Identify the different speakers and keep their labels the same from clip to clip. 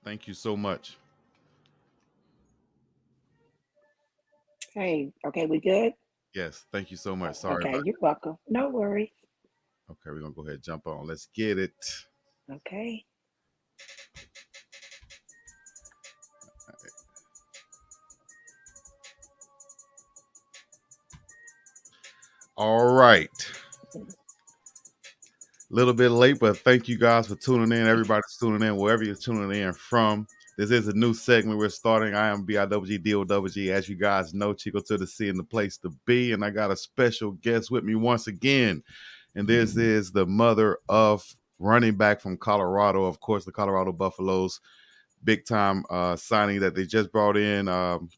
Speaker 1: Thank you so much.
Speaker 2: Hey, okay, we good?
Speaker 1: Yes, thank you so much. Sorry
Speaker 2: Okay,
Speaker 1: about
Speaker 2: you're welcome. No worries.
Speaker 1: that. Okay, we're gonna go ahead and jump on. Let's get it.
Speaker 2: Okay.
Speaker 1: All right. A little bit late, but thank you guys for tuning in. Everybody's tuning in wherever you're tuning in from. This is a new segment we're starting. I am BiggDoggChico. As you guys know, Chico to the C and the place to be. And I got a special guest with me once again. And this is the mother of running back from Colorado, of course, the Colorado Buffaloes. Big time signing that they just brought in,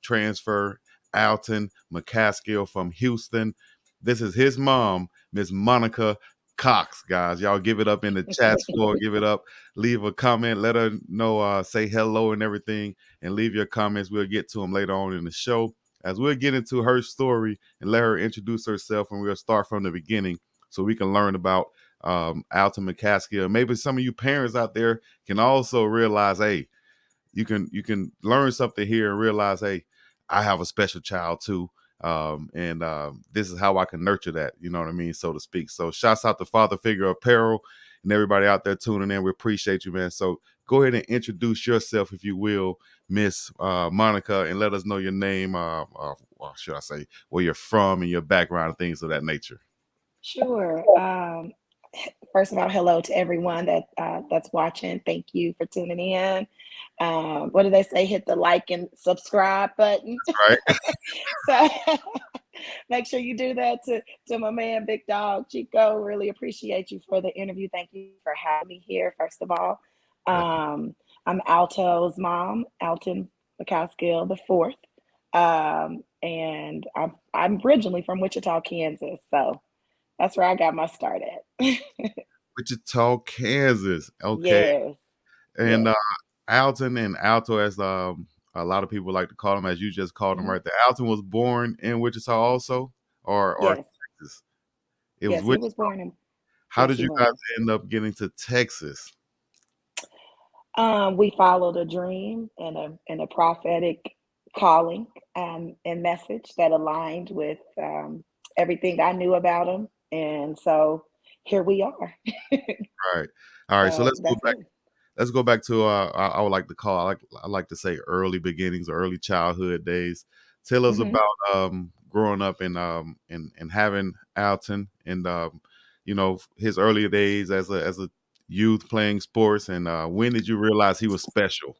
Speaker 1: transfer Alton McCaskill from Houston. This is his mom, Miss Monica Cox, guys. Y'all give it up in the chat floor. Give it up. Leave a comment. Let her know, say hello and everything, and leave your comments. We'll get to them later on in the show as we'll get into her story and let her introduce herself, and we'll start from the beginning so we can learn about Alton McCaskill. Maybe some of you parents out there can also realize, hey, you can learn something here and realize, hey, I have a special child too. And this is how I can nurture that, you know what I mean, so to speak. So shouts out to Father Figure Apparel and everybody out there tuning in. We appreciate you, man. So go ahead and introduce yourself, if you will, Miss Monica, and let us know your name, or should I say where you're from and your background and things of that nature.
Speaker 2: Sure. First of all, hello to everyone that's watching. Thank you for tuning in. What do they say? Hit the like and subscribe button.
Speaker 1: Right.
Speaker 2: So make sure you do that to my man, Big Dog Chico. Really appreciate you for the interview. Thank you for having me here, first of all. Um, I'm Alto's mom, Alton McCaskill the fourth. And I'm originally from Wichita, Kansas. So that's where I got my start at.
Speaker 1: Wichita, Kansas. Okay.
Speaker 2: Yes,
Speaker 1: And
Speaker 2: yes.
Speaker 1: Alton and Alto, as a lot of people like to call him, as you just called him
Speaker 2: Mhm.
Speaker 1: right there. Alton was born in Wichita also, or
Speaker 2: Yes,
Speaker 1: Texas. It was
Speaker 2: yes, he
Speaker 1: Wichita.
Speaker 2: was born in,
Speaker 1: How
Speaker 2: yes,
Speaker 1: did
Speaker 2: he
Speaker 1: you guys
Speaker 2: was.
Speaker 1: end up getting to Texas?
Speaker 2: We followed a dream and a prophetic calling and message that aligned with everything I knew about him. And so here we are.
Speaker 1: Right. All right. So
Speaker 2: So
Speaker 1: let's go
Speaker 2: that's
Speaker 1: back.
Speaker 2: it.
Speaker 1: Let's go back to I would like to call I like to say early beginnings or early childhood days. Tell us
Speaker 2: Hmm.
Speaker 1: about growing up and having Alton and his earlier days as a youth playing sports, and when did you realize he was special?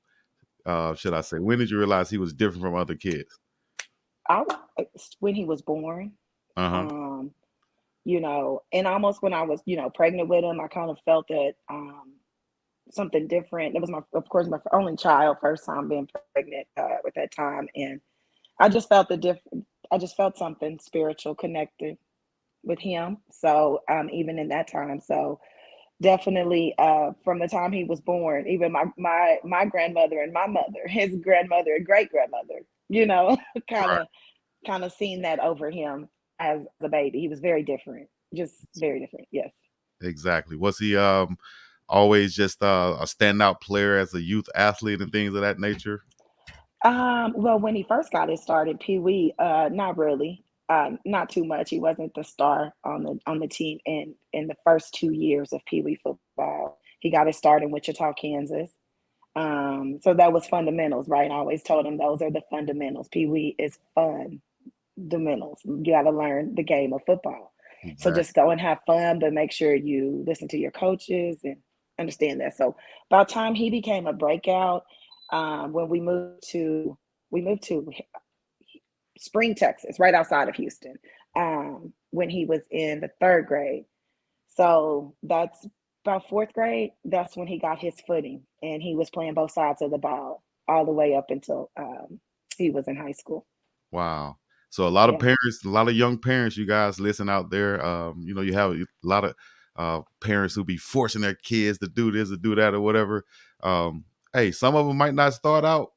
Speaker 1: Should I say, when did you realize he was different from other kids?
Speaker 2: I, when he was born,
Speaker 1: Uh-huh.
Speaker 2: um, and almost when I was, pregnant with him, I kind of felt that something different. It was of course, my only child, first time being pregnant at that time, and I just felt the different. I just felt something spiritual connected with him. So even in that time, so definitely from the time he was born, even my grandmother and my mother, his grandmother and great grandmother, kind
Speaker 1: Right.
Speaker 2: of kind of seen that over him as a baby. He was very different, just very different. Yes.
Speaker 1: Exactly. Was he always just a standout player as a youth athlete and things of that nature?
Speaker 2: Well, when he first got it started, Pee Wee, not really, not too much. He wasn't the star on the team in the first 2 years of Pee Wee football. He got it started in Wichita, Kansas. So that was fundamentals, right? I always told him those are the fundamentals. Pee Wee is fundamentals. You got to learn the game of football. So
Speaker 1: Exactly.
Speaker 2: just go and have fun, but make sure you listen to your coaches and understand that. So by the time he became a breakout, when we moved to Spring, Texas, right outside of Houston, when he was in the third grade. So that's about fourth grade. That's when he got his footing, and he was playing both sides of the ball all the way up until he was in high school.
Speaker 1: Wow. So a lot of
Speaker 2: Yeah.
Speaker 1: parents, a lot of young parents, you guys listen out there. You have a lot of parents who be forcing their kids to do this or do that or whatever. Hey, some of them might not start out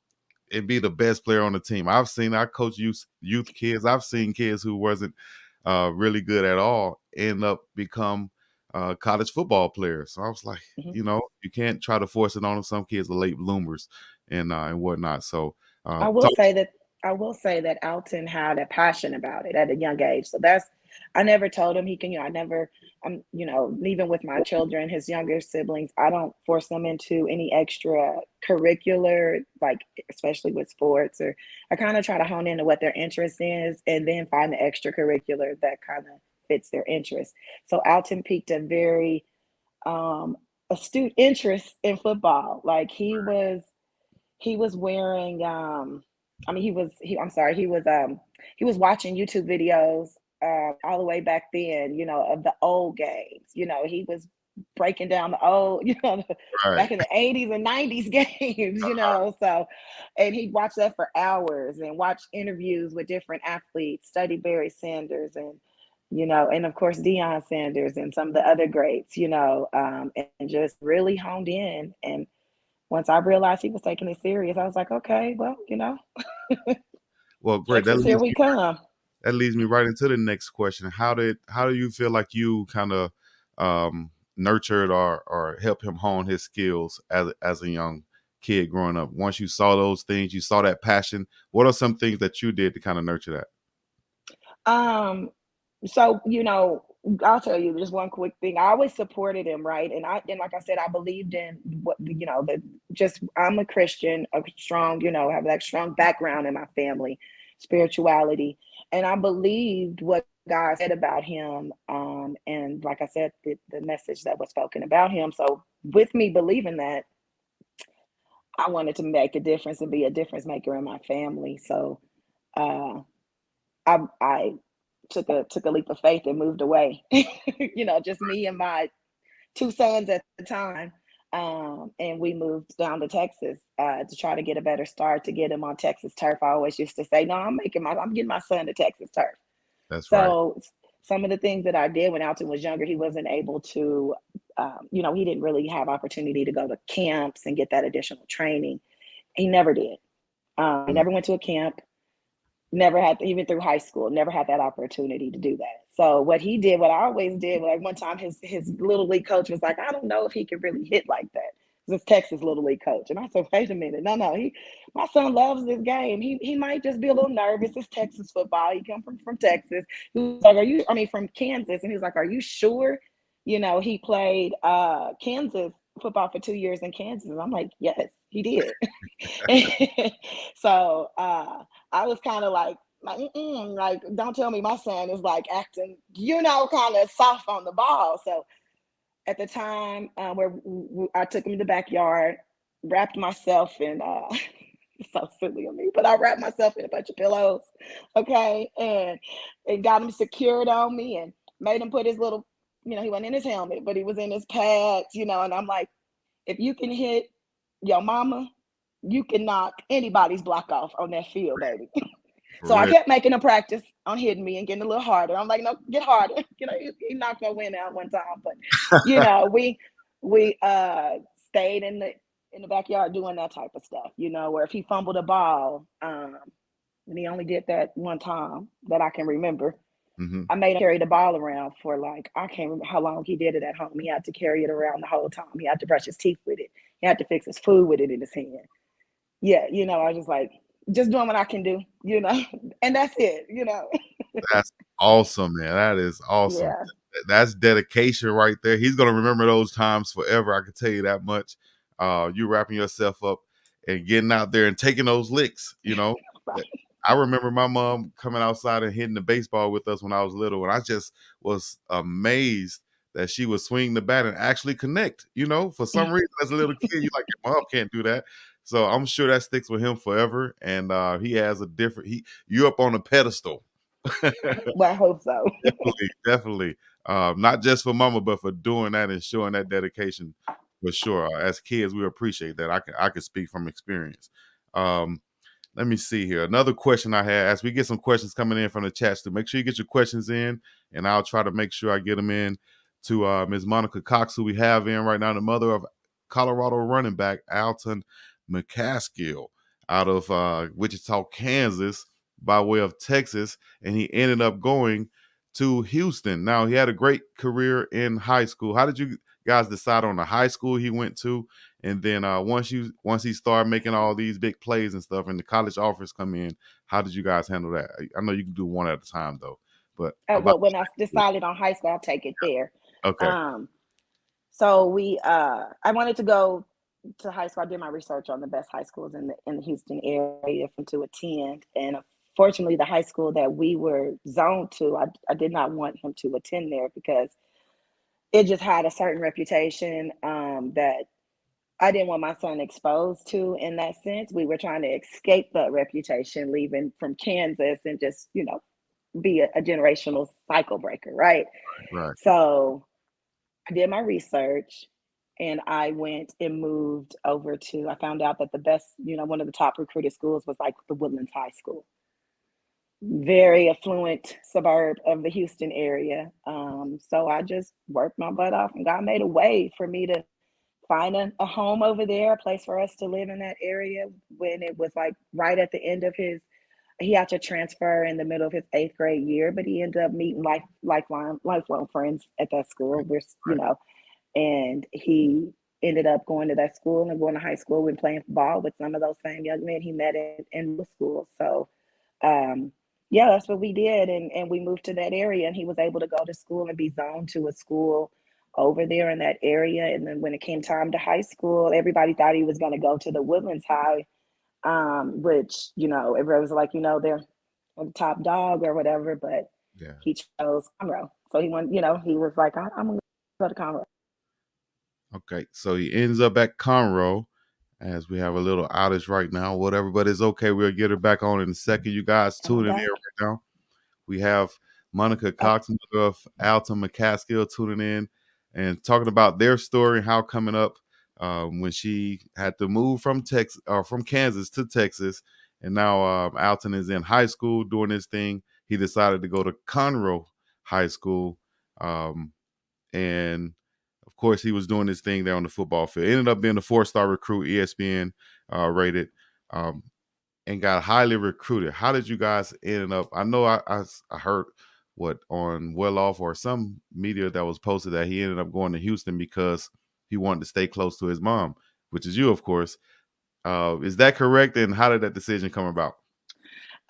Speaker 1: and be the best player on the team. I coach youth kids. I've seen kids who wasn't really good at all end up become college football players. So I was like,
Speaker 2: Mhm.
Speaker 1: you can't try to force it on them. Some kids are late bloomers and whatnot. So
Speaker 2: I will
Speaker 1: talk.
Speaker 2: say that I will say that Alton had a passion about it at a young age. So that's I never told him he can, I never even with my children, his younger siblings, I don't force them into any extra curricular, like especially with sports, or I kind of try to hone into what their interest is and then find the extracurricular that kind of fits their interest. So Alton piqued a very astute interest in football. Like he was wearing I mean he I'm sorry, he was watching YouTube videos all the way back then, of the old games. He was breaking down the old,
Speaker 1: Right.
Speaker 2: back in the 80s and 90s games, so and he'd watch that for hours and watch interviews with different athletes, study Barry Sanders and of course Deion Sanders and some of the other greats, and just really honed in. And once I realized he was taking it serious, I was like, okay, well,
Speaker 1: Well, great.
Speaker 2: Texas, here we come.
Speaker 1: That leads me right into the next question. How do you feel like you kind of nurtured or helped him hone his skills as a young kid growing up? Once you saw those things, you saw that passion. What are some things that you did to kind of nurture that?
Speaker 2: So, I'll tell you just one quick thing. I always supported him, right? And like I said, I believed in what the just I'm a Christian, a strong, have that strong background in my family, spirituality. And I believed what God said about him. And like I said, the message that was spoken about him. So with me believing that, I wanted to make a difference and be a difference maker in my family. So uh I took a leap of faith and moved away. Just me and my two sons at the time. And we moved down to Texas to try to get a better start, to get him on Texas turf. I always used to say, no, I'm getting my son to Texas turf.
Speaker 1: That's right.
Speaker 2: So some of the things that I did when Alton was younger, he wasn't able to, he didn't really have opportunity to go to camps and get that additional training. He never did. He
Speaker 1: Mm.
Speaker 2: never went to a camp, never had, even through high school, never had that opportunity to do that. So what he did, what I always did, like one time his little league coach was like, I don't know if he could really hit like that. This Texas little league coach. And I said, wait a minute, no, my son loves this game. He might just be a little nervous. It's Texas football. He come from Texas. He was like, from Kansas. And he was like, are you sure? He played Kansas football for 2 years in Kansas. And I'm like, yes, he did. So I was kind of like, don't tell me my son is like acting, kind of soft on the ball. So at the time where I took him to the backyard, wrapped myself in, so silly of me, but I wrapped myself in a bunch of pillows, okay, and got him secured on me and made him put his little, he wasn't in his helmet, but he was in his pads, and I'm like, if you can hit your mama, you can knock anybody's block off on that field, baby.
Speaker 1: For
Speaker 2: So I
Speaker 1: real.
Speaker 2: kept making a practice on hitting me and getting a little harder. I'm like, no, get harder. He knocked my win out one time, but we stayed in the backyard doing that type of stuff. Where if he fumbled a ball, and he only did that one time that I can remember.
Speaker 1: Mm-hmm.
Speaker 2: I made him carry the ball around for I can't remember how long he did it at home. He had to carry it around the whole time. He had to brush his teeth with it. He had to fix his food with it in his hand. Yeah, I was just like, just doing what I can do, and that's it.
Speaker 1: That's awesome, man. That is awesome.
Speaker 2: Yeah.
Speaker 1: That's dedication right there. He's gonna remember those times forever. I can tell you that much. You wrapping yourself up and getting out there and taking those licks.
Speaker 2: Right.
Speaker 1: I remember my mom coming outside and hitting the baseball with us when I was little, and I just was amazed that she would swing the bat and actually connect. For some reason, as a little kid, you're like, your mom can't do that. So I'm sure that sticks with him forever. And he has a different. You up on a pedestal.
Speaker 2: Well, I hope so.
Speaker 1: Definitely. Not just for mama, but for doing that and showing that dedication for sure. As kids, we appreciate that. I can speak from experience. Let me see here. Another question I had, as we get some questions coming in from the chats, to make sure you get your questions in, and I'll try to make sure I get them in to Ms. Monica Cox, who we have in right now, the mother of Colorado running back Alton McCaskill out of Wichita, Kansas, by way of Texas, and he ended up going to Houston. Now, he had a great career in high school. How did you guys decide on the high school he went to? And then once he started making all these big plays and stuff, and the college offers come in, how did you guys handle that? I know you can do one at a time though, but about
Speaker 2: Well, when I decided on high school, I'll take it there.
Speaker 1: okay,
Speaker 2: Um, so I wanted to go to high school. I did my research on the best high schools in the Houston area to attend, and fortunately, the high school that we were zoned to, I did not want him to attend there because it just had a certain reputation that I didn't want my son exposed to in that sense. We were trying to escape that reputation, leaving from Kansas and just, be a generational cycle breaker, right?
Speaker 1: right,
Speaker 2: So I did my research and I went and moved over I found out that the best, one of the top recruited schools was like the Woodlands High School. Very affluent suburb of the Houston area. So I just worked my butt off and God made a way for me to find a home over there, a place for us to live in that area when it was like right at the end of he had to transfer in the middle of his 8th grade year, but he ended up meeting lifelong friends at that school.
Speaker 1: right.
Speaker 2: And he ended up going to that school and going to high school and playing ball with some of those same young men he met in middle school. So, yeah, that's what we did. And we moved to that area and he was able to go to school and be zoned to a school over there in that area. And then when it came time to high school, everybody thought he was going to go to the Woodlands High, which, everybody was like, they're the top dog or whatever, but
Speaker 1: Yeah.
Speaker 2: he chose Conroe. So he went, he was like, I'm going to go to Conroe.
Speaker 1: Okay, so he ends up at Conroe, as we have a little outage right now, whatever, but it's okay. We'll get her back on in a second. You guys
Speaker 2: And I'm
Speaker 1: tuning in
Speaker 2: back.
Speaker 1: right now. We have Monica
Speaker 2: Oh,
Speaker 1: Cox, mother of Alton McCaskill, tuning in and talking about their story and how coming up when she had to move from Texas or from Kansas to Texas, and now Alton is in high school doing his thing. He decided to go to Conroe High School, and of course, he was doing his thing there on the football field. Ended up being a 4-star recruit, ESPN rated, um, and got highly recruited. How did you guys end up? I know I heard on Well Off or some media that was posted that he ended up going to Houston because he wanted to stay close to his mom, which is you, of course. Is that correct? And how did that decision come about?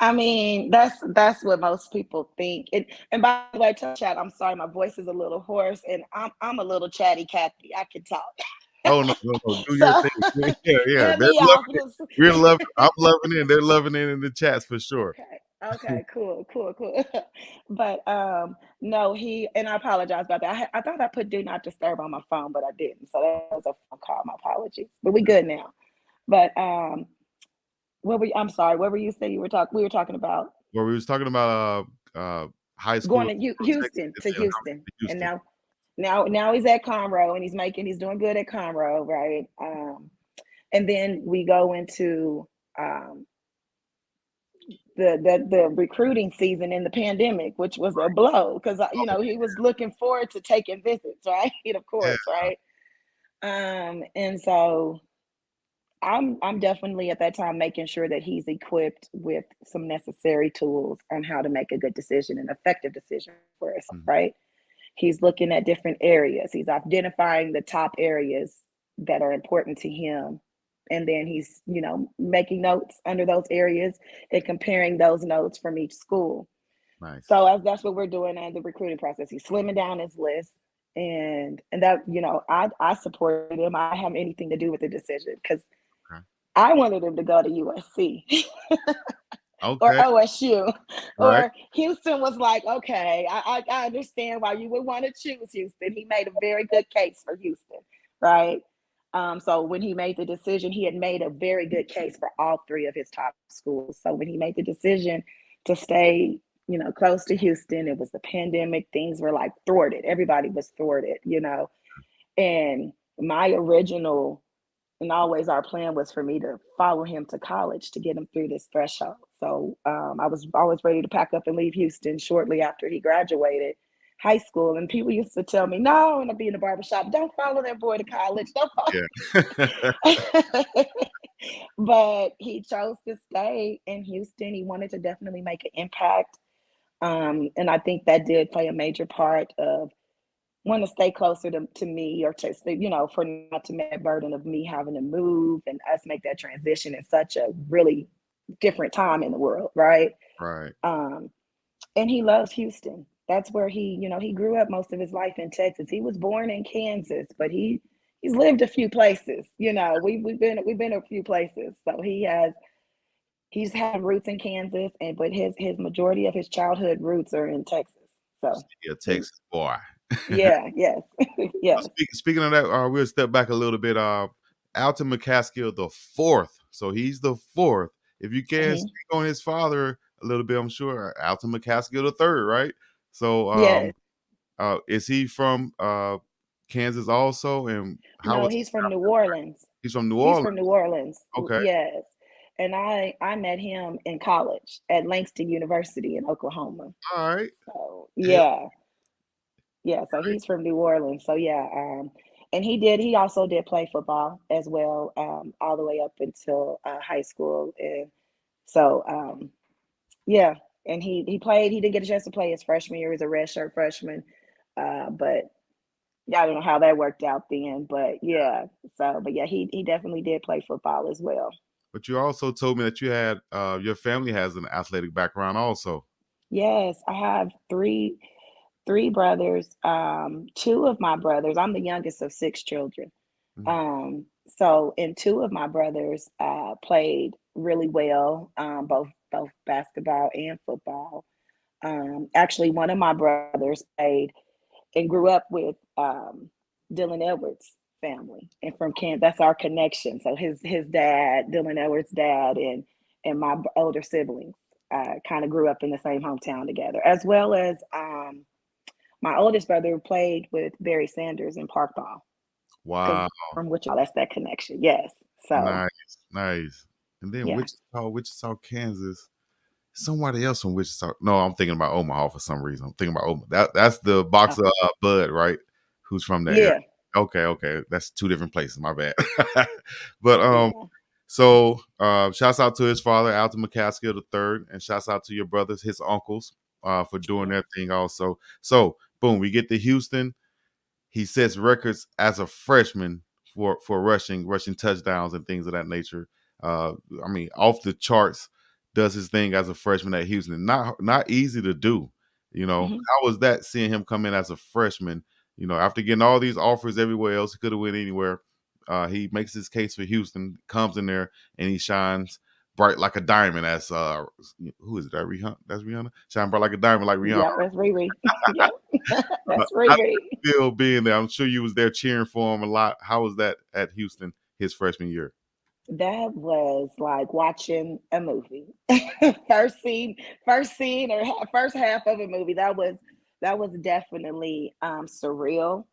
Speaker 2: I mean, that's what most people think. And by the way, chat, I'm sorry, my voice is a little hoarse, and I'm a little chatty Cathy. I can talk.
Speaker 1: Oh no, do your
Speaker 2: So
Speaker 1: thing. Yeah,
Speaker 2: cut
Speaker 1: they're
Speaker 2: me off.
Speaker 1: loving it. We're loving. I'm loving it. They're loving it in the chats for sure.
Speaker 2: Okay, cool. But no, and I apologize about that. I thought I put do not disturb on my phone, but I didn't. So that was a phone call. My apologies. But we good now. But I'm sorry, what were you saying we were talking about?
Speaker 1: Well, we was talking about high school
Speaker 2: Going to
Speaker 1: Texas,
Speaker 2: Houston,
Speaker 1: and
Speaker 2: to
Speaker 1: then how
Speaker 2: Houston.
Speaker 1: to
Speaker 2: And
Speaker 1: Houston.
Speaker 2: now he's at Conroe and he's doing good at Conroe, right? And then we go into um the recruiting season in the pandemic, which was a blow because he was looking forward to taking visits, right? Of
Speaker 1: Yeah,
Speaker 2: course, right? And so I'm definitely at that time making sure that he's equipped with some necessary tools on how to make a good decision, an effective decision for us,
Speaker 1: mhm,
Speaker 2: right? He's looking at different areas. He's identifying the top areas that are important to him. And then he's, making notes under those areas and comparing those notes from each school.
Speaker 1: nice.
Speaker 2: So that's what we're doing in the recruiting process. He's slimming down his list. And that, I supported him. I have anything to do with the decision because
Speaker 1: Okay.
Speaker 2: I wanted him to go to USC or
Speaker 1: Okay.
Speaker 2: OSU,
Speaker 1: Right.
Speaker 2: or Houston was like, okay, I understand why you would want to choose Houston. He made a very good case for Houston, right? So when he made the decision, he had made a very good case for all 3 of his top schools. So when he made the decision to stay, close to Houston, it was the pandemic. Things were like thwarted. Everybody was thwarted. And my original and always our plan was for me to follow him to college to get him through this threshold. So I was always ready to pack up and leave Houston shortly after he graduated high school. And people used to tell me, no, and I'd be in the barbershop, don't follow that boy to college. Don't
Speaker 1: Yeah.
Speaker 2: follow. But he chose to stay in Houston. He wanted to definitely make an impact. And I think that did play a major part of want to stay closer to me, or to, for not to make that burden of me having to move and us make that transition in such a really different time in the world, right?
Speaker 1: Right.
Speaker 2: Um, and he loves Houston. That's where he grew up most of his life in Texas. He was born in Kansas, but he's lived a few places. We've been a few places. So he's had roots in Kansas, but his majority of his childhood roots are in Texas. So
Speaker 1: Yeah,
Speaker 2: he,
Speaker 1: Texas boy.
Speaker 2: yeah, yes, yes.
Speaker 1: Speaking of that, we'll step back a little bit. Alton McCaskill the fourth, so he's the fourth. If you can
Speaker 2: Hmm.
Speaker 1: speak on his father a little bit, I'm sure Alton McCaskill the third, right? So,
Speaker 2: Yes.
Speaker 1: is he from Kansas also? And how
Speaker 2: No,
Speaker 1: was
Speaker 2: he's from New Orleans.
Speaker 1: he's from New
Speaker 2: He's
Speaker 1: Orleans?
Speaker 2: from New Orleans.
Speaker 1: Okay,
Speaker 2: Yes. And I met him in college at Langston University in Oklahoma.
Speaker 1: all right.
Speaker 2: So
Speaker 1: Yeah.
Speaker 2: yeah. Yeah, so he's from New Orleans. So yeah, and he also did play football as well, all the way up until high school. And so yeah, and he didn't get a chance to play his freshman year. He was a redshirt freshman. But yeah, I don't know how that worked out then, but yeah. So, but yeah, he definitely did play football as well.
Speaker 1: But you also told me that you had your family has an athletic background also.
Speaker 2: Yes, I have three brothers. Two of my brothers, I'm the youngest of six children.
Speaker 1: Mhm.
Speaker 2: And two of my brothers played really well, both basketball and football. Actually, one of my brothers played and grew up with Dylan Edwards' family, and from Kansas. That's our connection. So his dad, Dylan Edwards' dad, and my older siblings kind of grew up in the same hometown together, as well as my oldest brother played with Barry Sanders in Park Ball, because
Speaker 1: Wow.
Speaker 2: from Wichita, that's that connection. Yes. So
Speaker 1: Nice, nice. And then
Speaker 2: yeah.
Speaker 1: Wichita, Kansas. Somebody else from Wichita. No, I'm thinking about Omaha for some reason. I'm thinking about Omaha. That's the boxer Bud, right? Who's from that area?
Speaker 2: Yeah.
Speaker 1: Okay. That's two different places. My bad. But
Speaker 2: Yeah.
Speaker 1: so shouts out to his father, Alton McCaskill the third, and shouts out to your brothers, his uncles, for doing
Speaker 2: Yeah.
Speaker 1: their thing also. So boom, we get to Houston. He sets records as a freshman for rushing touchdowns and things of that nature. I mean, off the charts, does his thing as a freshman at Houston. Not easy to do.
Speaker 2: Hmm.
Speaker 1: How was that seeing him come in as a freshman? After getting all these offers everywhere else, he could have went anywhere. He makes his case for Houston, comes in there, and he shines bright like a diamond. As who is it? That Rihanna? That's Rihanna. Shine bright like a diamond, like Rihanna.
Speaker 2: Yep. That's Riri. Yep. That's
Speaker 1: How
Speaker 2: Riri.
Speaker 1: did you feel being there? I'm sure you was there cheering for him a lot. How was that at Houston his freshman year?
Speaker 2: That was like watching a movie. First scene, or first half of a movie. That was definitely surreal,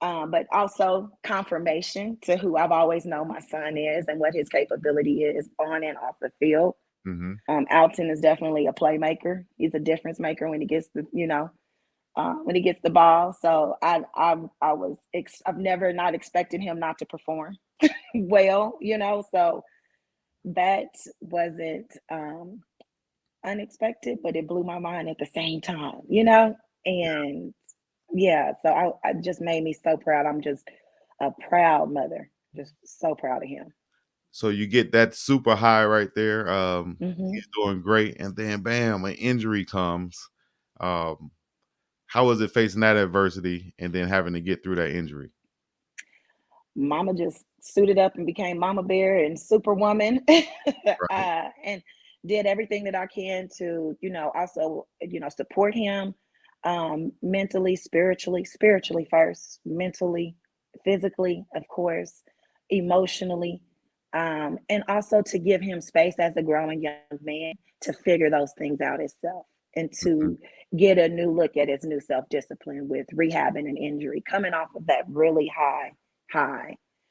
Speaker 2: but also confirmation to who I've always known my son is and what his capability is on and off the field.
Speaker 1: Hmm.
Speaker 2: Alton is definitely a playmaker. He's a difference maker when he gets when he gets the ball. So I've never not expected him not to perform well. So that wasn't unexpected, but it blew my mind at the same time. And yeah, so I just made me so proud. I'm just a proud mother, just so proud of him.
Speaker 1: So you get that super high right there.
Speaker 2: Hmm.
Speaker 1: He's doing great, and then bam, an injury comes. Um, how was it facing that adversity and then having to get through that injury?
Speaker 2: Mama just suited up and became Mama Bear and Superwoman,
Speaker 1: Right.
Speaker 2: and did everything that I can to, also, support him, mentally, spiritually first, mentally, physically, of course, emotionally, and also to give him space as a growing young man to figure those things out himself, and
Speaker 1: Mhm.
Speaker 2: to get a new look at his new self discipline with rehabbing an injury, coming off of that really high,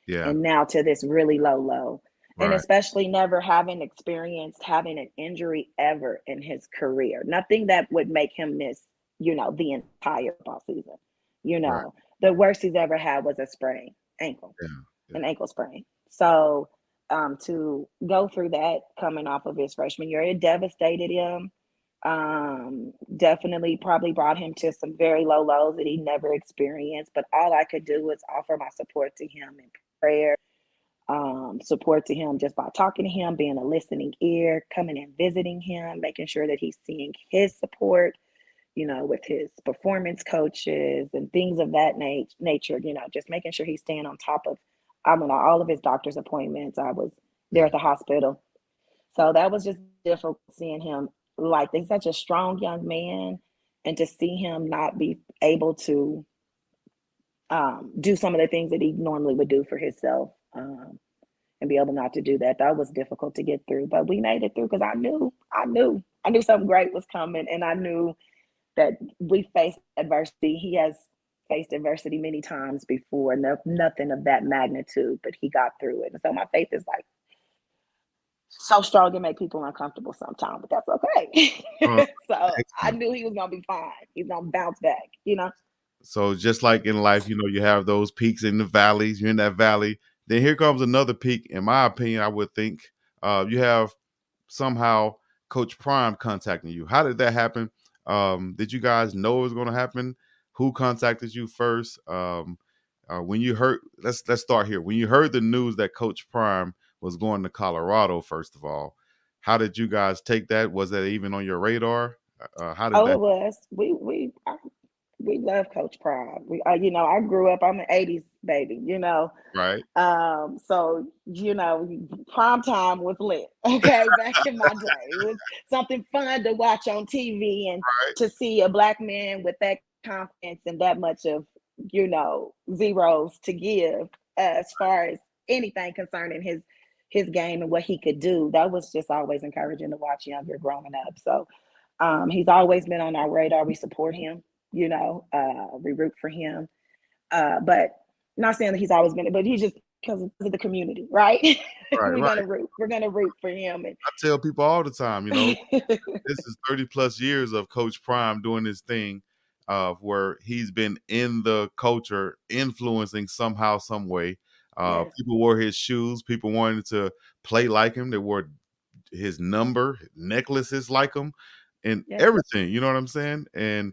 Speaker 1: Yeah.
Speaker 2: and now to this really low. And
Speaker 1: Right.
Speaker 2: especially never having experienced having an injury ever in his career. Nothing that would make him miss, the entire ball season. You
Speaker 1: Right.
Speaker 2: know, the worst he's ever had was a sprain ankle,
Speaker 1: Yeah. Yeah.
Speaker 2: an ankle sprain. So to go through that coming off of his freshman year, it devastated him. Definitely probably brought him to some very low lows that he never experienced. But all I could do was offer my support to him in prayer, support to him just by talking to him, being a listening ear, coming and visiting him, making sure that he's seeing his support, with his performance coaches and things of that nature, just making sure he's staying on top of, all of his doctor's appointments. I was there
Speaker 1: Yeah.
Speaker 2: at the hospital. So that was just difficult seeing him like he's such a strong young man, and to see him not be able to do some of the things that he normally would do for himself, and be able not to do that. That was difficult to get through, but we made it through because I knew something great was coming, and I knew that we faced adversity. He has faced adversity many times before, nothing of that magnitude, but he got through it. And so my faith is like so strong it make people uncomfortable sometimes, but that's
Speaker 1: Uh,
Speaker 2: okay. So I
Speaker 1: Excellent.
Speaker 2: knew he was gonna be fine. He's gonna bounce back.
Speaker 1: So just like in life, you have those peaks and the valleys. You're in that valley. Then here comes another peak. In my opinion, I would think you have somehow Coach Prime contacting you. How did that happen? Did you guys know it was going to happen? Who contacted you first? When you heard, let's start here. When you heard the news that Coach Prime was going to Colorado, first of all, how did you guys take that? Was that even on your radar? How did
Speaker 2: Oh,
Speaker 1: that?
Speaker 2: it was. We love Coach Prime. I grew up. I'm an '80s baby.
Speaker 1: Right,
Speaker 2: So prime time was lit. Okay, back in my day, it was something fun to watch on TV, and
Speaker 1: right,
Speaker 2: to see a black man with that confidence and that much of zeros to give as far as anything concerning his game and what he could do. That was just always encouraging to watch younger growing up. So he's always been on our radar. We support him. We root for him. But not saying that he's always been, but he's just because of the community, right?
Speaker 1: right,
Speaker 2: We're
Speaker 1: right.
Speaker 2: gonna root. We're gonna root for him.
Speaker 1: I tell people all the time,
Speaker 2: And
Speaker 1: this is 30 plus years of Coach Prime doing his thing, where he's been in the culture, influencing somehow, some way.
Speaker 2: yes,
Speaker 1: People wore his shoes. People wanted to play like him. They wore his number, necklaces like him, and
Speaker 2: yes,
Speaker 1: everything. You know what I'm saying? And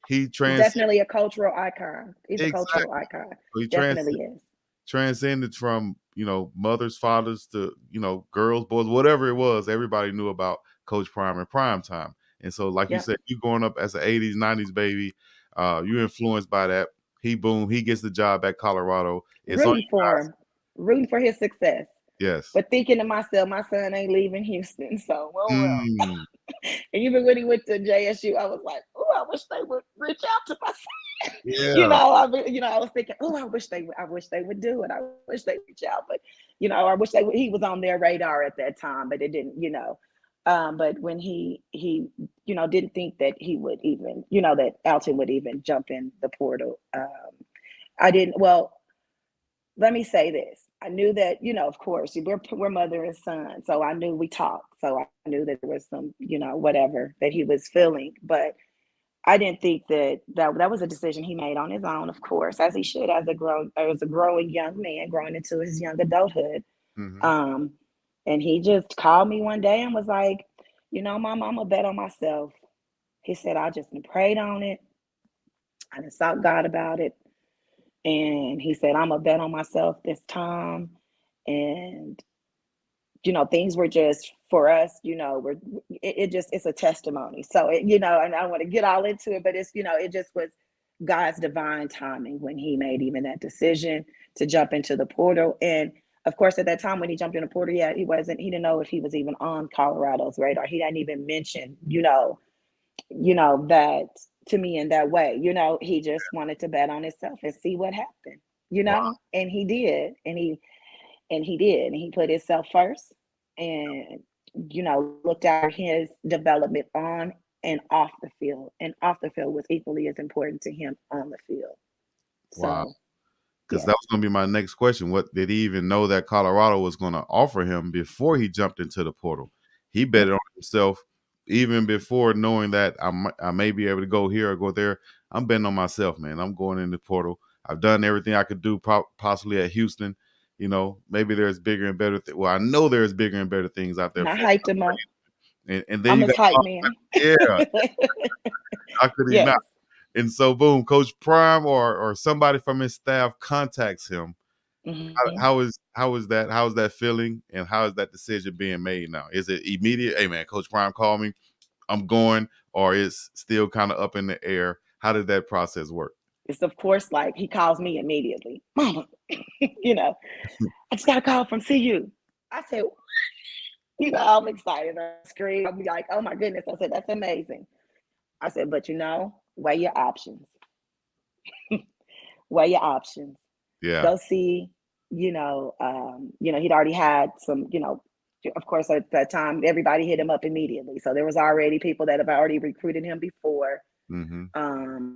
Speaker 1: he
Speaker 2: he's
Speaker 1: transcended.
Speaker 2: definitely a cultural icon. He's a cultural
Speaker 1: Exactly.
Speaker 2: icon.
Speaker 1: So he
Speaker 2: Definitely is.
Speaker 1: transcended from mothers, fathers to girls, boys, whatever it was. Everybody knew about Coach Prime and Prime Time. And so, like you
Speaker 2: Yep.
Speaker 1: said, you growing up as an '80s, '90s baby, you influenced by that. He gets the job at Colorado. It's on
Speaker 2: Rooting
Speaker 1: you
Speaker 2: for
Speaker 1: guys.
Speaker 2: him, rooting for his success,
Speaker 1: Yes.
Speaker 2: but thinking to myself, my son ain't leaving Houston, so well.
Speaker 1: Mm,
Speaker 2: And even when he went to JSU, I was like, oh, I wish they would reach out to my son.
Speaker 1: yeah.
Speaker 2: I was thinking, oh, I wish they would do it. I wish they reach out, but I wish he was on their radar at that time, but it didn't. But when he didn't think that he would even, that Alton would even jump in the portal. I didn't. Well, let me say this. I knew that, of course, we're mother and son. So I knew we talked. So I knew that there was some, whatever that he was feeling. But I didn't think that was a decision he made on his own, of course, as he should, as a growing young man, growing into his young adulthood.
Speaker 1: Hmm.
Speaker 2: Um, and he just called me one day and was like, Mom, I'm gonna bet on myself. He said, I just prayed on it. I done sought God about it. And he said, I'm a bet on myself this time. And things were just for us, it's a testimony. So and I don't want to get all into it, but it just was God's divine timing when he made even that decision to jump into the portal. And of course, at that time when he jumped in the portal, yeah, he didn't know if he was even on Colorado's radar. He hadn't even mentioned, that to me in that way. He just wanted to bet on himself and see what happened,
Speaker 1: Wow.
Speaker 2: and he did. And he put himself first, and looked at his development on and off the field. And off the field was equally as important to him on the field.
Speaker 1: Wow.
Speaker 2: So
Speaker 1: Because
Speaker 2: yes.
Speaker 1: that was going to be my next question. What did he even know that Colorado was going to offer him before he jumped into the portal? He bet
Speaker 2: Yep.
Speaker 1: it on himself even before knowing that I may be able to go here or go there. I'm betting on myself, man. I'm going in the portal. I've done everything I could do possibly at Houston. Maybe there's bigger and better. Well, I know there's bigger and better things out there
Speaker 2: And I
Speaker 1: for
Speaker 2: hyped him up.
Speaker 1: And then
Speaker 2: I'm
Speaker 1: you
Speaker 2: his
Speaker 1: got
Speaker 2: hype man.
Speaker 1: yeah, how could he
Speaker 2: Yes.
Speaker 1: not? And so, boom, Coach Prime or somebody from his staff contacts him.
Speaker 2: Hmm.
Speaker 1: How is that feeling, and how is that decision being made now? Is it immediate? Hey man, Coach Prime called me, I'm going, or is still kind of up in the air? How did that process work?
Speaker 2: It's of course like he calls me immediately. Mama, you know, I just got a call from CU. I said, I'm excited. I scream. I'll be like, oh my goodness. I said, that's amazing. I said, but weigh your options. Weigh your options.
Speaker 1: Yeah.
Speaker 2: Go see, he'd already had some, of course, at that time, everybody hit him up immediately. So there was already people that have already recruited him before.
Speaker 1: Mm-hmm.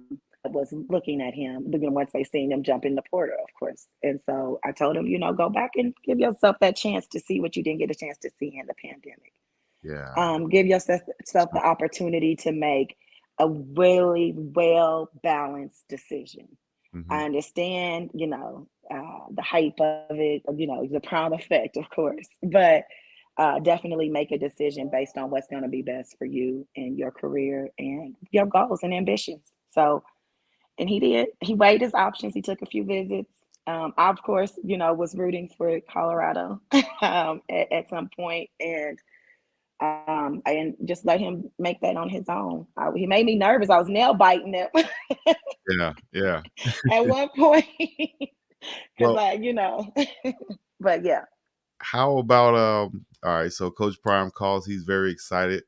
Speaker 2: Was looking at him, once they seen him jump in the portal, of course. And so I told him, go back and give yourself that chance to see what you didn't get a chance to see in the pandemic.
Speaker 1: Yeah.
Speaker 2: Give yourself the opportunity to make a really well balanced decision.
Speaker 1: Mm-hmm.
Speaker 2: I understand, the hype of it, the proud effect, of course, but definitely make a decision based on what's going to be best for you and your career and your goals and ambitions. So, and he did. He weighed his options. He took a few visits. I, of course, was rooting for Colorado at some point, and just let him make that on his own. He made me nervous. I was nail biting him
Speaker 1: Yeah. Yeah.
Speaker 2: at one point because
Speaker 1: Well,
Speaker 2: but yeah.
Speaker 1: how about all right, so Coach Prime calls, he's very excited.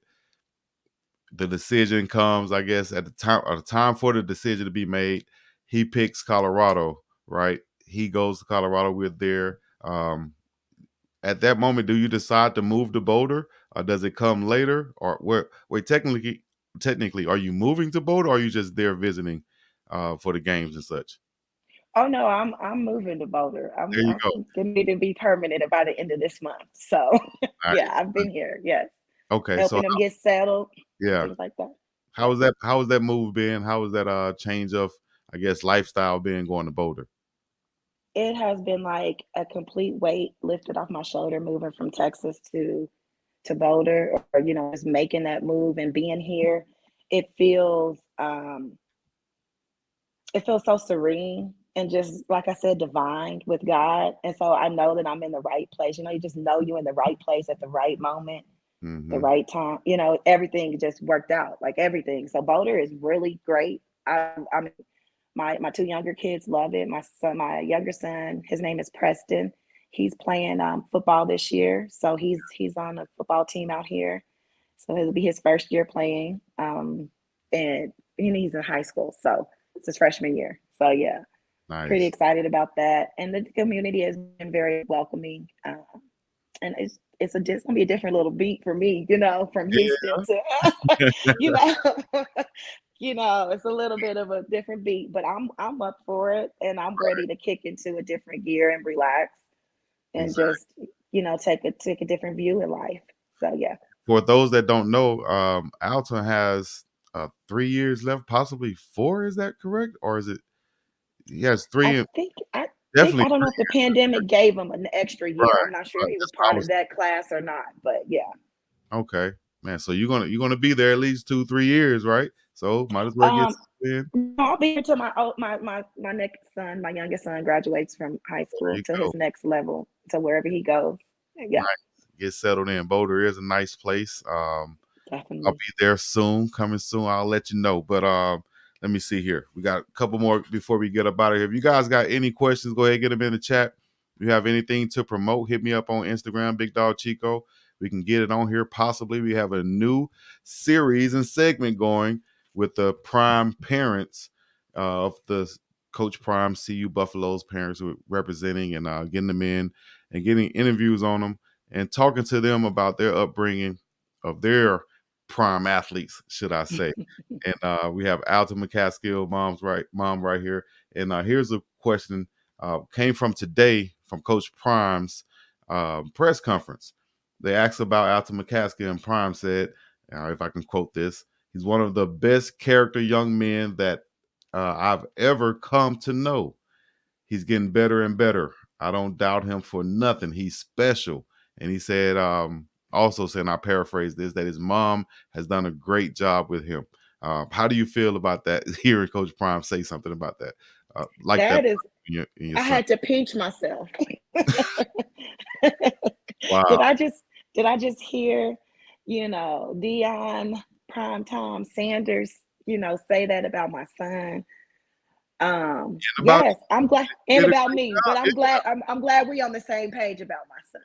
Speaker 1: The decision comes, I guess, at the time for the decision to be made. He picks Colorado, right? He goes to Colorado. We're there. At that moment, do you decide to move to Boulder, or does it come later? Or wait, technically, are you moving to Boulder, or are you just there visiting for the games and such?
Speaker 2: Oh no, I'm moving to Boulder. I'm
Speaker 1: There you
Speaker 2: I'm
Speaker 1: go.
Speaker 2: gonna to be permanent by the end of this month. So yeah,
Speaker 1: Nice.
Speaker 2: I've been here. Yes,
Speaker 1: Okay, so
Speaker 2: helping them get settled and
Speaker 1: yeah,
Speaker 2: things like that.
Speaker 1: how
Speaker 2: Yeah.
Speaker 1: was that? How was that move been? How was that change of, I guess, lifestyle being going to Boulder?
Speaker 2: It has been like a complete weight lifted off my shoulder moving from Texas to Boulder, or just making that move and being here. It feels um it feels so serene and just like I said, divine with God. And so I know that I'm in the right place. You just know you're in the right place at the right moment, the
Speaker 1: Mm-hmm.
Speaker 2: right time. Everything just worked out, like everything. So Boulder is really great. I mean, my two younger kids love it. My younger son, his name is Preston. He's playing football this year, so he's on a football team out here. So it'll be his first year playing, and he's in high school, so it's his freshman year. So yeah, pretty
Speaker 1: Nice.
Speaker 2: excited about that. And the community has been very welcoming, and it's gonna be a different little beat for me, from Houston to, you know, it's a little bit of a different beat, but I'm up for it, and I'm ready to kick into a different gear and relax, and
Speaker 1: Exactly.
Speaker 2: just take a different view in life. So yeah.
Speaker 1: For those that don't know, Alton has 3 years left, possibly four. Is that correct, or is it? He has
Speaker 2: I
Speaker 1: three.
Speaker 2: think I think
Speaker 1: Definitely
Speaker 2: I don't know if the pandemic gave him an extra year.
Speaker 1: right.
Speaker 2: I'm not sure
Speaker 1: Right.
Speaker 2: he was
Speaker 1: That's what I
Speaker 2: part of
Speaker 1: was.
Speaker 2: that class or not, but yeah.
Speaker 1: Okay, man. So you're gonna be there at least 2-3 years, right? So might as well get
Speaker 2: Um,
Speaker 1: in.
Speaker 2: no, I'll be here till my next son, my youngest son, graduates from high
Speaker 1: There
Speaker 2: school
Speaker 1: you
Speaker 2: to
Speaker 1: go.
Speaker 2: his next level, to wherever he goes. Yeah,
Speaker 1: Nice. Get settled in. Boulder is a nice place. I'll
Speaker 2: definitely.
Speaker 1: be there soon, coming soon. I'll let you know. But let me see here. We got a couple more before we get up out of here. If you guys got any questions, go ahead and get them in the chat. If you have anything to promote, hit me up on Instagram, BiggDoggChico. We can get it on here. Possibly we have a new series and segment going with the prime parents of the Coach Prime CU Buffalo's parents who are representing, and getting them in and getting interviews on them and talking to them about their upbringing of their prime athletes, should I say. And we have Alton McCaskill, mom right here. And here's a question, came from today from Coach Prime's press conference. They asked about Alton McCaskill, and Prime said, if I can quote this, he's one of the best character young men that I've ever come to know. He's getting better and better. I don't doubt him for nothing. He's special. And he said, also saying, I paraphrase this, that his mom has done a great job with him. How do you feel about that? Hearing Coach Prime say something about that, like that
Speaker 2: That is,
Speaker 1: in your
Speaker 2: I
Speaker 1: son?
Speaker 2: had to pinch myself.
Speaker 1: Wow.
Speaker 2: Did I just hear, Deion, Prime Tom Sanders, say that about my son?
Speaker 1: And about
Speaker 2: Yes, I'm glad,
Speaker 1: you
Speaker 2: and
Speaker 1: did a
Speaker 2: about
Speaker 1: great
Speaker 2: me, but
Speaker 1: job.
Speaker 2: I'm glad we on the same page about my son.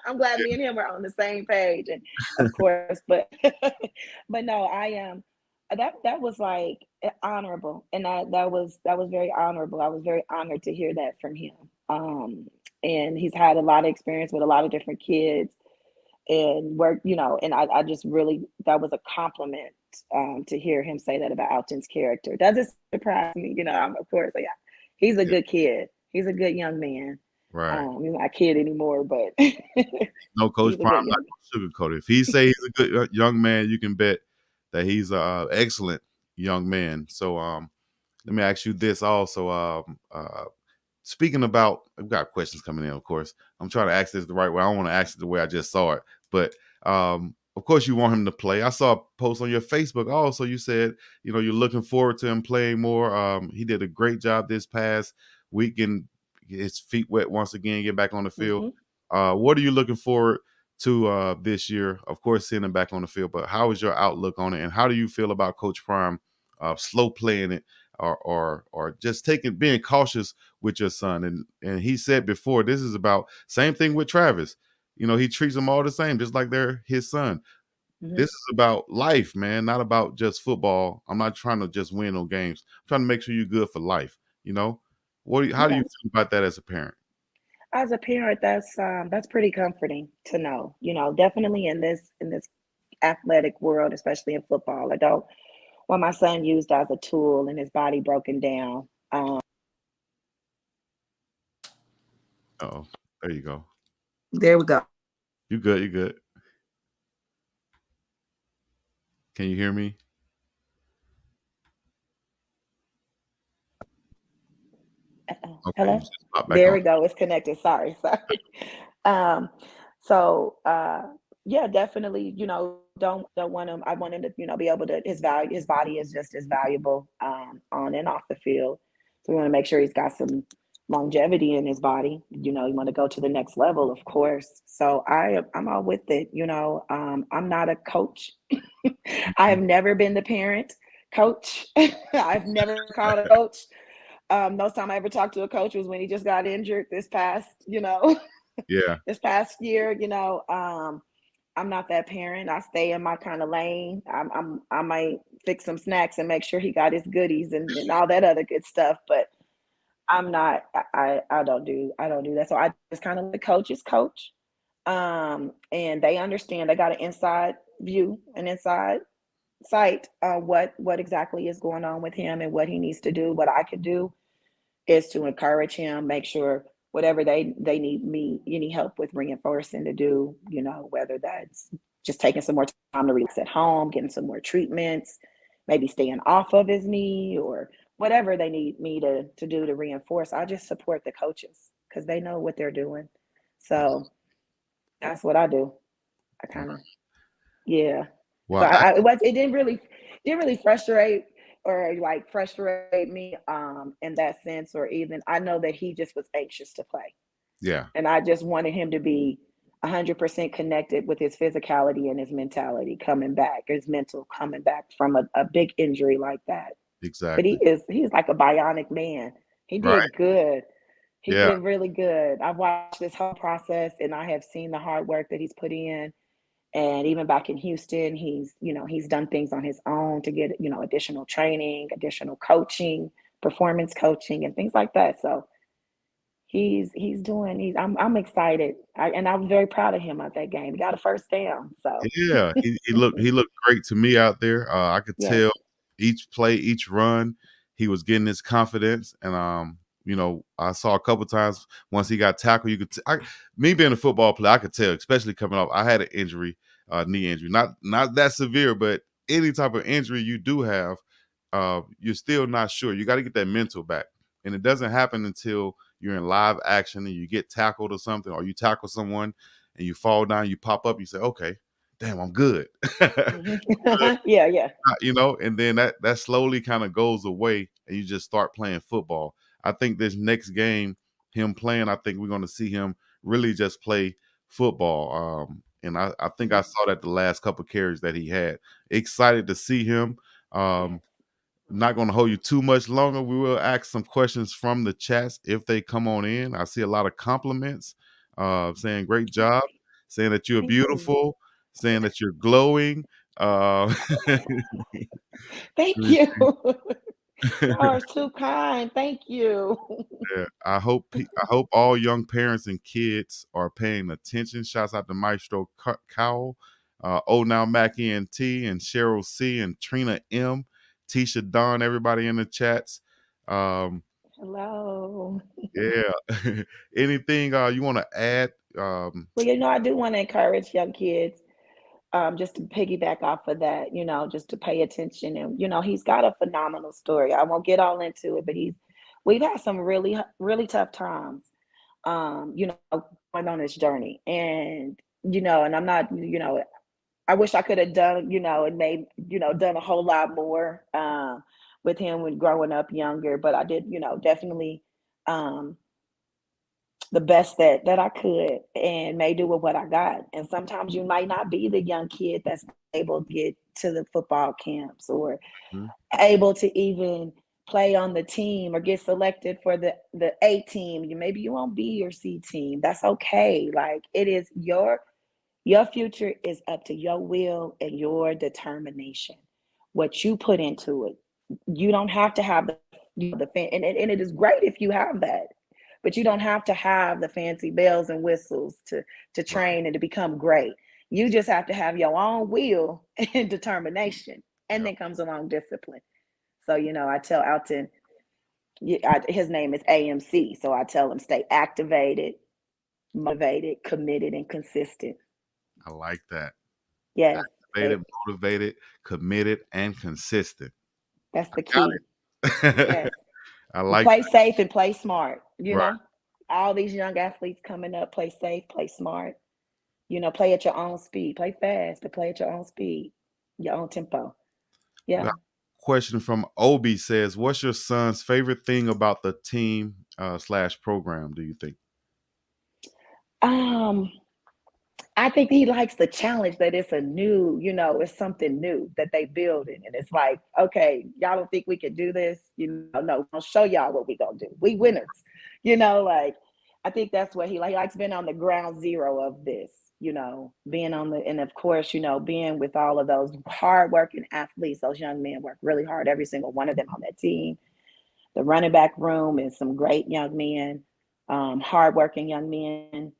Speaker 2: I'm glad
Speaker 1: Yeah,
Speaker 2: me and him are on the same page, and of course, but but no, I am. That was like honorable, and that was very honorable. I was very honored to hear that from him. And he's had a lot of experience with a lot of different kids, and work, and I just really, that was a compliment, to hear him say that about Alton's character. Doesn't surprise me, of course, yeah, he's a
Speaker 1: yeah,
Speaker 2: good kid. He's a good young man.
Speaker 1: right.
Speaker 2: He's not a kid anymore, but
Speaker 1: No, Coach
Speaker 2: he's a
Speaker 1: Prime
Speaker 2: good
Speaker 1: not
Speaker 2: young
Speaker 1: gonna sugarcoat it. If he say he's a good young man, you can bet that he's a excellent young man. So, let me ask you this also. Speaking about, I've got questions coming in, of course. I'm trying to ask this the right way. I don't want to ask it the way I just saw it. But of course, you want him to play. I saw a post on your Facebook also. You said, you're looking forward to him playing more. He did a great job this past weekend. His feet wet once again, get back on the
Speaker 2: man.
Speaker 1: field. What are you looking forward to this year? Of course, seeing him back on the field, but how is your outlook on it? And how do you feel about Coach Prime slow playing it, or just being cautious with your son? And he said before, this is about same thing with Travis. He treats them all the same, just like they're his son.
Speaker 2: Hmm.
Speaker 1: This is about life, man, not about just football. I'm not trying to just win on games. I'm trying to make sure you're good for life. How do you
Speaker 2: Yeah,
Speaker 1: feel about that as a parent?
Speaker 2: as a parent, that's pretty comforting to know. Definitely in this athletic world, especially in football, I don't want my son used as a tool and his body broken down.
Speaker 1: Oh, there you go.
Speaker 2: There we go.
Speaker 1: You good? You good? Can you hear me? Okay, you
Speaker 2: Hello?
Speaker 1: just pop back
Speaker 2: There
Speaker 1: on.
Speaker 2: we go. It's connected. Sorry, sorry. Um, so yeah, definitely, don't want him. I want him to, be able to, his body is just as valuable, on and off the field. So we want to make sure he's got some longevity in his body. You want to go to the next level, of course. So I'm all with it. I'm not a coach. I have never been the parent coach. I've never called a coach. Most time I ever talked to a coach was when he just got injured this past,
Speaker 1: Yeah,
Speaker 2: this past year. I'm not that parent. I stay in my kind of lane. I might fix some snacks and make sure he got his goodies and all that other good stuff. But I'm not. I don't do that. So I just kind of let coaches coach. And they understand. They got an inside view, an inside sight on what exactly is going on with him and what he needs to do. What I could do is to encourage him, make sure whatever they need me any help with reinforcing to do, whether that's just taking some more time to relax at home, getting some more treatments, maybe staying off of his knee, or whatever they need me to do to reinforce. I just support the coaches because they know what they're doing. So that's what I do. I kind of, yeah. So
Speaker 1: well, I,
Speaker 2: it didn't really frustrate or like frustrate me, in that sense, or even I know that he just was anxious to play,
Speaker 1: yeah,
Speaker 2: and I just wanted him to be 100% connected with his physicality and his mentality coming back, his mental coming back from a big injury like that. But
Speaker 1: exactly.
Speaker 2: he's like a bionic man. He
Speaker 1: Right.
Speaker 2: did good. He
Speaker 1: Yeah,
Speaker 2: did really good. I've watched this whole process and I have seen the hard work that he's put in. And even back in Houston, he's done things on his own to get, additional training, additional coaching, performance coaching, and things like that. So I'm excited. And I was very proud of him at that game. He got a first down. So
Speaker 1: yeah. He looked great to me out there. I could
Speaker 2: yes.
Speaker 1: tell each play, each run, he was getting his confidence. And I saw a couple times once he got tackled, you could me being a football player, I could tell, especially coming off. I had an injury, knee injury, not that severe, but any type of injury you do have, you're still not sure. You got to get that mental back, and it doesn't happen until you're in live action and you get tackled or something, or you tackle someone and you fall down, you pop up, you say, okay, damn, I'm good.
Speaker 2: Yeah.
Speaker 1: And then that slowly kind of goes away and you just start playing football. I think this next game, him playing, I think we're going to see him really just play football. And I think I saw that the last couple of carries that he had. Excited to see him. Not going to hold you too much longer. We will ask some questions from the chats if they come on in. I see a lot of compliments, saying great job, saying that you're beautiful, saying that you're glowing.
Speaker 2: Thank you. Y'all are too kind. Thank you.
Speaker 1: Yeah, I hope all young parents and kids are paying attention. Shouts out to Maestro Cowell, Now Mackie and T, and Cheryl C, and Trina M, Tisha Don, everybody in the chats.
Speaker 2: Hello.
Speaker 1: Yeah. Anything you want to add?
Speaker 2: Well, I do want to encourage young kids, just to piggyback off of that, just to pay attention. And, he's got a phenomenal story. I won't get all into it, but we've had some really, really tough times, going on this journey. And, and I'm not, I wish I could have done, and made, done a whole lot more with him when growing up younger. But I did, definitely the best that I could and made do with what I got. And sometimes you might not be the young kid that's able to get to the football camps or able to even play on the team or get selected for the A team. Maybe you won't be your C team. That's okay. Like, it is your future is up to your will and your determination. What you put into it. You don't have to have the fan, and it is great if you have that, but you don't have to have the fancy bells and whistles to train and to become great. You just have to have your own will and determination, and then comes along discipline. So, I tell Alton, his name is AMC, so I tell him stay activated, motivated, committed, and consistent.
Speaker 1: I like that.
Speaker 2: Yes.
Speaker 1: Activated, motivated, committed, and consistent.
Speaker 2: That's the key. Yes.
Speaker 1: I like
Speaker 2: play safe and play smart.
Speaker 1: Right.
Speaker 2: All these young athletes coming up, play safe, play smart. Play at your own speed. Play fast, but play at your own speed, your own tempo. Yeah.
Speaker 1: Question from Obi says, what's your son's favorite thing about the team / program, do you think?
Speaker 2: I think he likes the challenge that it's a new, it's something new that they building. And it's like, okay, y'all don't think we can do this? No, I'll show y'all what we gonna do. We winners. Like, I think that's what he likes being on the ground zero of this, being on and of course, being with all of those hardworking athletes. Those young men work really hard, every single one of them on that team. The running back room is some great young men, hardworking young men.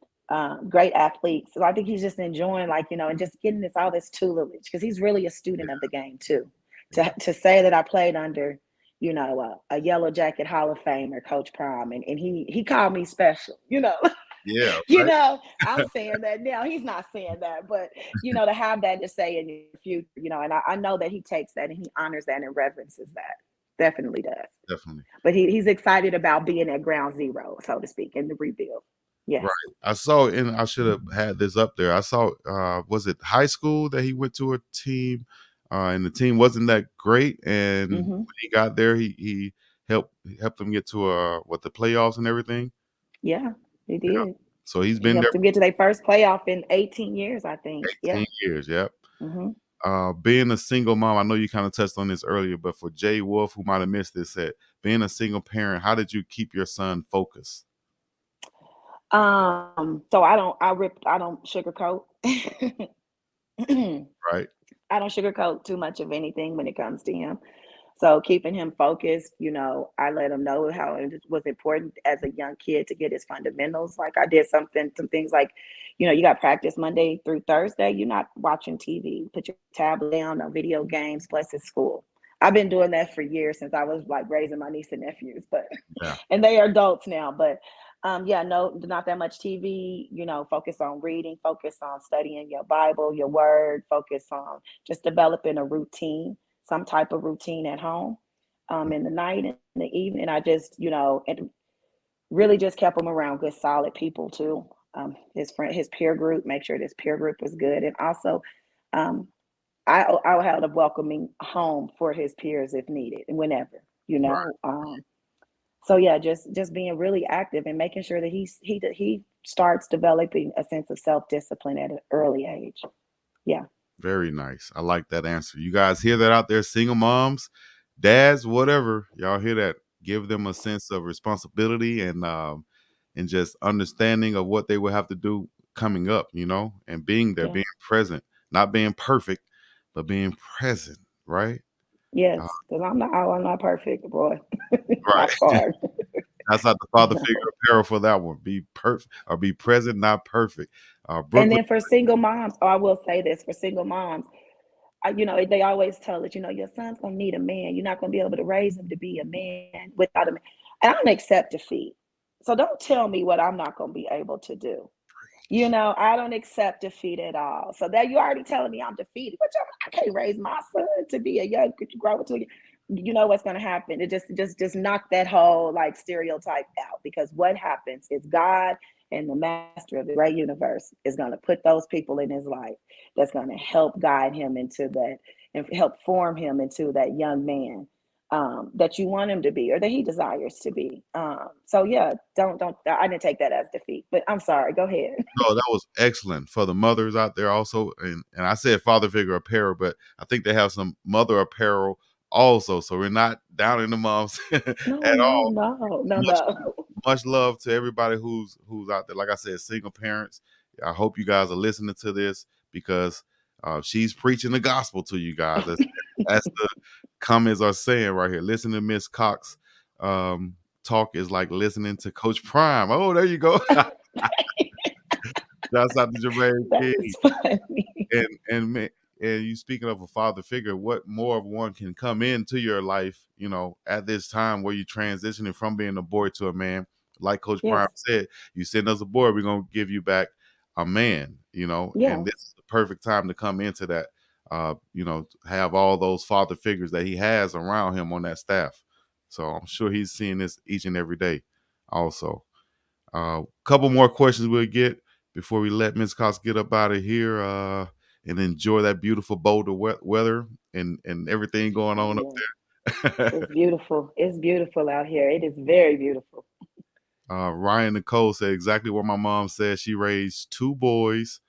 Speaker 2: Great athletes. So I think he's just enjoying, and just getting all this tutelage, because he's really a student of the game too. To say that I played under, a Yellow Jacket Hall of Famer, Coach Prime, and he called me special,
Speaker 1: Yeah.
Speaker 2: Right? I'm saying that now. He's not saying that, but to have that to say in the future, and I know that he takes that and he honors that and reverences that. Definitely does.
Speaker 1: Definitely.
Speaker 2: But he's excited about being at ground zero, so to speak, in the rebuild. Yes.
Speaker 1: Right. I saw, and I should have had this up there. I saw, was it high school that he went to a team, and the team wasn't that great. And when he got there, he helped them get to the playoffs and everything.
Speaker 2: Yeah, he did.
Speaker 1: Yeah. So he been
Speaker 2: helped
Speaker 1: there
Speaker 2: them get to their first playoff in 18 years, I think.
Speaker 1: 18 years. Yep.
Speaker 2: Mm-hmm.
Speaker 1: Being a single mom, I know you kind of touched on this earlier, but for Jay Wolf, who might have missed this, said, being a single parent, how did you keep your son focused?
Speaker 2: So I don't sugarcoat.
Speaker 1: Right.
Speaker 2: I don't sugarcoat too much of anything when it comes to him. So keeping him focused, I let him know how it was important as a young kid to get his fundamentals. Like, I did some things like, you got practice Monday through Thursday. You're not watching TV. Put your tablet down, no video games, plus it's school. I've been doing that for years, since I was like raising my niece and nephews, and they are adults now, but no, not that much TV, focus on reading, focus on studying your Bible, your word, focus on just developing a routine, some type of routine at home, in the night and the evening. I just, and really just kept them around good, solid people too. his peer group, make sure this peer group was good, and also um, I'll have a welcoming home for his peers if needed and whenever, you
Speaker 1: Right.
Speaker 2: know. So yeah, just being really active and making sure that he starts developing a sense of self discipline at an early age. Yeah.
Speaker 1: Very nice. I like that answer. You guys hear that out there, single moms, dads, whatever. Y'all hear that? Give them a sense of responsibility and just understanding of what they will have to do coming up, and being there,
Speaker 2: Yes.
Speaker 1: being present, not being perfect, but being present, right? Uh,
Speaker 2: Yes. Because I'm not perfect, boy. Not
Speaker 1: right.
Speaker 2: far.
Speaker 1: That's not the father figure
Speaker 2: No.
Speaker 1: apparel for that one. Be perfect or be present, not perfect.
Speaker 2: And
Speaker 1: Brooklyn,
Speaker 2: then for single moms, I will say this for single moms, they always tell us, your son's gonna need a man. You're not gonna be able to raise him to be a man without a man. And I don't accept defeat. So don't tell me what I'm not gonna be able to do. I don't accept defeat at all. So that you're already telling me I'm defeated. But I can't raise my son to be a young grow to. You know what's going to happen. It just knock that whole like stereotype out, because what happens is God and the master of the great universe is going to put those people in his life that's going to help guide him into that and help form him into that young man that you want him to be or that he desires to be. So yeah, don't I didn't take that as defeat, but I'm sorry. Go ahead.
Speaker 1: no, that was excellent for the mothers out there also. And I said father figure apparel, but I think they have some mother apparel also. So we're not down in the moms
Speaker 2: No,
Speaker 1: at
Speaker 2: no,
Speaker 1: all.
Speaker 2: no, no,
Speaker 1: Much
Speaker 2: no.
Speaker 1: much love to everybody who's out there. Like I said, single parents. I hope you guys are listening to this because she's preaching the gospel to you guys. As the comments are saying right here. Listen to Miss Cox talk is like listening to Coach Prime. Oh, there you go. That's out to Jermaine
Speaker 2: That
Speaker 1: King.
Speaker 2: is funny.
Speaker 1: And you speaking of a father figure, what more of one can come into your life, at this time where you're transitioning from being a boy to a man. Like Coach Prime
Speaker 2: Yes,
Speaker 1: said, you send us a boy, we're gonna give you back a man, and
Speaker 2: yes,
Speaker 1: this is the perfect time to come into that, have all those father figures that he has around him on that staff. So I'm sure he's seeing this each and every day also. Couple more questions we'll get before we let Ms. Cox get up out of here and enjoy that beautiful Boulder weather and everything going on up
Speaker 2: yeah.
Speaker 1: there.
Speaker 2: It's beautiful. It's beautiful out here. It is very beautiful.
Speaker 1: Ryan Nicole said exactly what my mom said. She raised two boys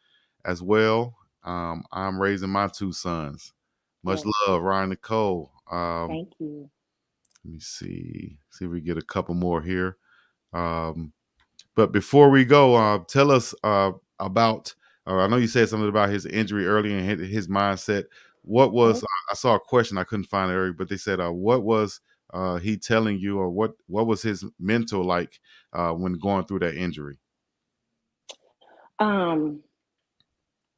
Speaker 1: as well. I'm raising my two sons. Much
Speaker 2: Yes,
Speaker 1: love, Ryan Nicole.
Speaker 2: thank you.
Speaker 1: Let me see if we get a couple more here. Um, But before we go, tell us about. I know you said something about his injury earlier and his mindset. What was?
Speaker 2: Oh,
Speaker 1: I saw a question I couldn't find it earlier, but they said, "What was he telling you, or what was his mental like when going through that injury?"
Speaker 2: um,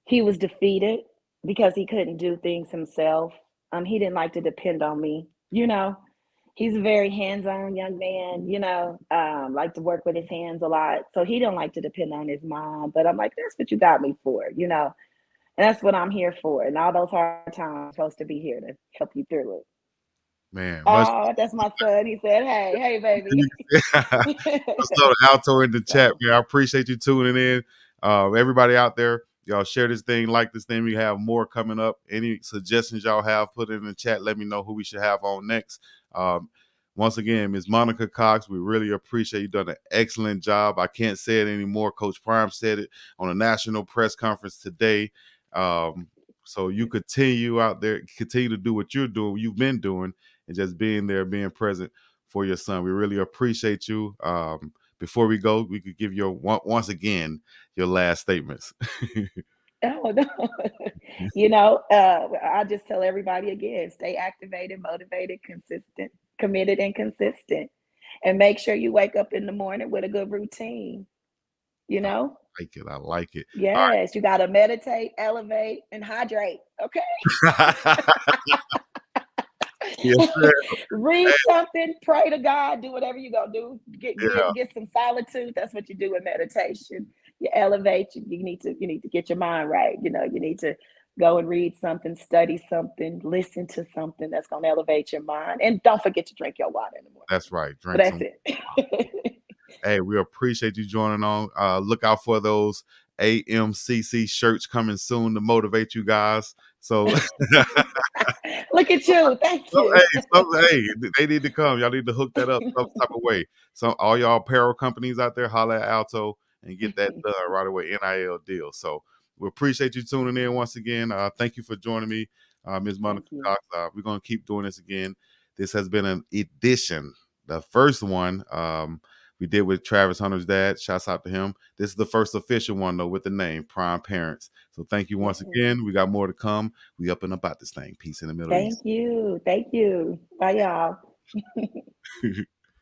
Speaker 2: he was defeated because he couldn't do things himself. He didn't like to depend on me. He's a very hands-on young man. Like to work with his hands a lot. So he don't like to depend on his mom. But I'm like, that's what you got me for. And that's what I'm here for. And all those hard times, I'm supposed to be here to help you through it.
Speaker 1: Man, much.
Speaker 2: Oh, that's my son. He said, hey, baby.
Speaker 1: Let's throw the alto in the chat,
Speaker 2: So,
Speaker 1: man. I appreciate you tuning in. Everybody out there, y'all share this thing, like this thing. We have more coming up. Any suggestions y'all have, put it in the chat. Let me know who we should have on next. Um, Once again, Ms. Monica Cox, we really appreciate you done an excellent job. I can't say it anymore. Coach Prime said it on a national press conference today. So you continue out there, continue to do what you're doing, you've been doing, and just being there, being present for your son. We really appreciate you. Before we go, we could give you once again your last statements.
Speaker 2: oh, no. I just tell everybody again, stay activated, motivated, consistent, committed, and consistent. And make sure you wake up in the morning with a good routine, you
Speaker 1: I
Speaker 2: know?
Speaker 1: like it. I like it.
Speaker 2: Yes, you got to meditate, elevate, and hydrate. Okay.
Speaker 1: All right. Yes, sir.
Speaker 2: Read something, pray to God, do whatever you're gonna do. Get
Speaker 1: Yeah,
Speaker 2: get get some solitude. That's what you do in meditation. You elevate. You need to get your mind right. You need to go and read something, study something, listen to something that's gonna elevate your mind. And don't forget to drink your water in the morning.
Speaker 1: that's right.
Speaker 2: But
Speaker 1: Drink
Speaker 2: that's
Speaker 1: some.
Speaker 2: it.
Speaker 1: Hey, we appreciate you joining on. Look out for those AMCC shirts coming soon to motivate you guys. So
Speaker 2: Look at you. Thank
Speaker 1: so,
Speaker 2: you.
Speaker 1: hey, hey, they need to come. Y'all need to hook that up some type of way. So all y'all apparel companies out there, holla at Alto and get that done right away. NIL deal. So we appreciate you tuning in once again. Thank you for joining me, Ms. Monica
Speaker 2: Thank you.
Speaker 1: Cox. We're gonna keep doing this again. This has been an edition. The first one we did with Travis Hunter's dad. Shouts out to him. This is the first official one though with the name Prime Parents. So thank you once
Speaker 2: Yes.
Speaker 1: again. We got more to come. We up and about this thing. Peace in the Middle East.
Speaker 2: Thank you. Thank you. Bye, y'all.